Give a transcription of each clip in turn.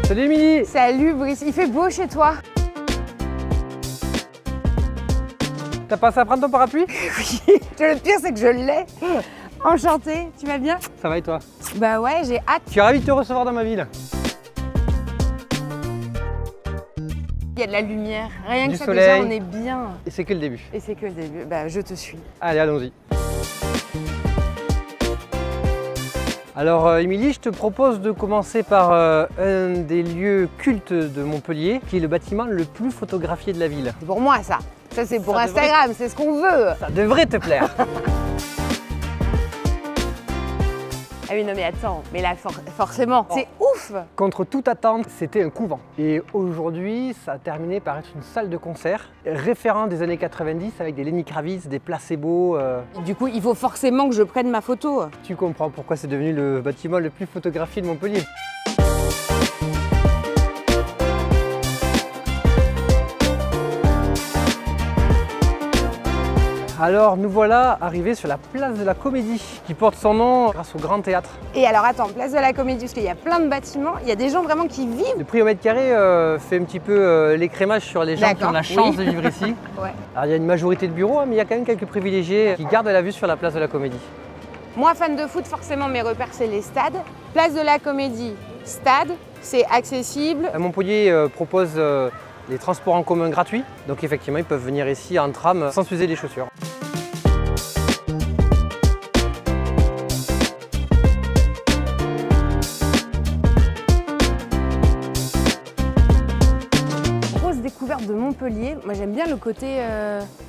Salut Émilie. Salut Brice, il fait beau chez toi? T'as passé à prendre ton parapluie? Oui, le pire c'est que je l'ai. Enchantée, tu vas bien? Ça va et toi? Bah ouais, j'ai hâte. Je suis ravi de te recevoir dans ma ville. Il y a de la lumière, rien que Du ça soleil. déjà on est bien. Et c'est que le début. Et c'est que le début, bah je te suis. Allez, allons-y. Alors Émilie, je te propose de commencer par un des lieux cultes de Montpellier, qui est le bâtiment le plus photographié de la ville. C'est pour moi ça. Ça c'est pour Ça Instagram, c'est ce qu'on veut. Ça devrait te plaire. Ah oui non mais attends, mais là forcément, c'est ouf. Contre toute attente, c'était un couvent. Et aujourd'hui, ça a terminé par être une salle de concert, référent des années 90 avec des Lenny Kravitz, des placebos. Du coup, il faut forcément que je prenne ma photo. Tu comprends pourquoi c'est devenu le bâtiment le plus photographié de Montpellier. Alors nous voilà arrivés sur la place de la Comédie, qui porte son nom grâce au Grand Théâtre. Et alors attends, place de la Comédie, parce qu'il y a plein de bâtiments, il y a des gens vraiment qui vivent. Le prix au mètre carré fait un petit peu l'écrémage sur les gens qui ont la chance de vivre ici. Ouais. Alors il y a une majorité de bureaux, hein, mais il y a quand même quelques privilégiés qui gardent la vue sur la place de la Comédie. Moi, fan de foot, forcément, mes repères, c'est les stades. Place de la Comédie, stade, c'est accessible. Montpellier propose les transports en commun gratuits, donc effectivement ils peuvent venir ici en tram sans s'user les chaussures. Découverte de Montpellier, moi j'aime bien le côté,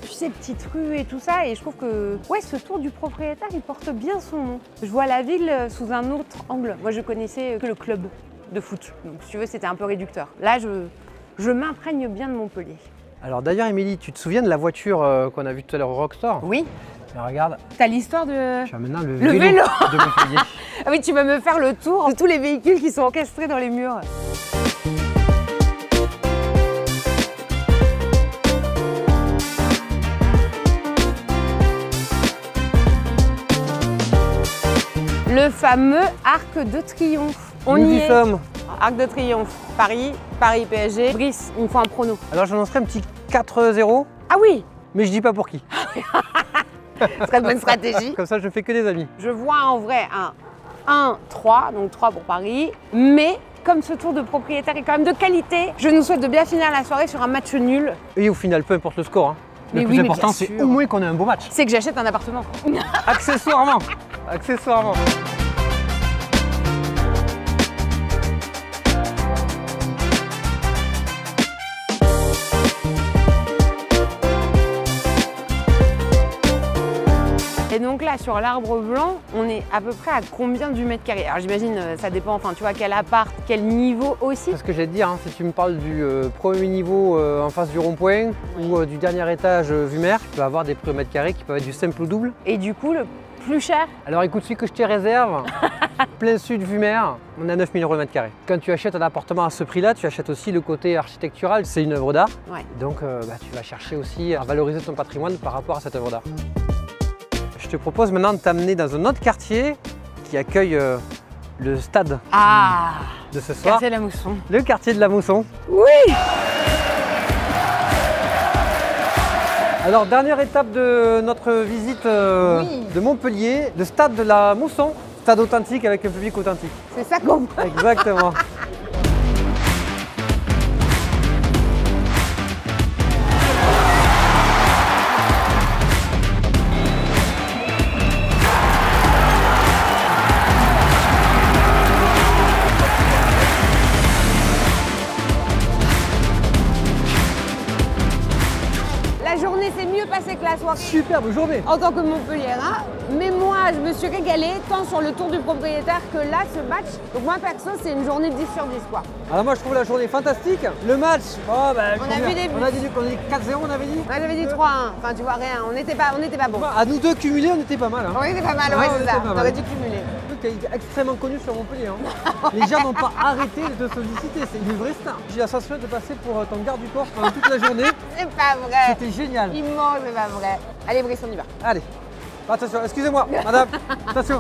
tu sais, petite rue et tout ça, et je trouve que ouais, ce tour du propriétaire, il porte bien son nom. Je vois la ville sous un autre angle. Moi je connaissais que le club de foot, donc si tu veux c'était un peu réducteur. Là je m'imprègne bien de Montpellier. Alors d'ailleurs Émilie, tu te souviens de la voiture qu'on a vue tout à l'heure au Rockstore? Oui. Alors, regarde. T'as l'histoire de... Tu as maintenant le vélo de Montpellier. Ah oui, tu vas me faire le tour de tous les véhicules qui sont encastrés dans les murs. Le fameux Arc de Triomphe. On y est. Arc de Triomphe. Paris, Paris PSG. Brice, il me faut un prono. Alors j'annoncerai un petit 4-0. Ah oui. Mais je dis pas pour qui. Très bonne stratégie. Comme ça je fais que des amis. Je vois en vrai un 1-3, donc 3 pour Paris. Mais comme ce tour de propriétaire est quand même de qualité, je nous souhaite de bien finir la soirée sur un match nul. Et au final, peu importe le score. Hein. Le plus important, c'est au moins qu'on ait un beau match. C'est que j'achète un appartement. Accessoirement. Accessoirement. Et donc là, sur l'Arbre Blanc, on est à peu près à combien du mètre carré? Alors j'imagine, ça dépend, enfin tu vois, quel appart, quel niveau aussi. C'est ce que j'ai à te dire, hein, si tu me parles du premier niveau en face du rond-point ou du dernier étage vue mer, tu peux avoir des prix au mètre carré qui peuvent être du simple ou double. Et du coup, le plus cher? Alors écoute, celui que je te réserve, plein sud vue mer, on est à 9 000 € le mètre carré. Quand tu achètes un appartement à ce prix-là, tu achètes aussi le côté architectural, c'est une œuvre d'art. Ouais. Donc tu vas chercher aussi à valoriser ton patrimoine par rapport à cette œuvre d'art. Je te propose maintenant de t'amener dans un autre quartier qui accueille le stade de ce soir. Quartier de la Mousson. Le quartier de la Mousson. Oui. Alors dernière étape de notre visite de Montpellier, le stade de la Mousson. Stade authentique avec un public authentique. C'est ça qu'on voit. Exactement. Que la soirée. Superbe journée. En tant que Montpelliérain, mais moi je me suis régalée tant sur le tour du propriétaire que là ce match. Donc moi perso c'est une journée 10 sur 10 quoi. Alors moi je trouve la journée fantastique. Le match, on a vu des buts. On a dit 4-0 on avait dit. Moi j'avais dit 3-1, enfin tu vois rien, on n'était pas bon. À nous deux cumulés on était pas mal. Hein. On était pas mal, ouais c'est ça, on aurait dû cumuler. Qui est extrêmement connu sur Montpellier. Hein. Les gens n'ont pas arrêté de te solliciter, c'est une vraie star. J'ai la sensation de passer pour ton garde du corps pendant toute la journée. C'est pas vrai. C'était génial. Immense, c'est pas vrai. Allez Brice, on y va. Allez, attention, excusez-moi, madame, attention.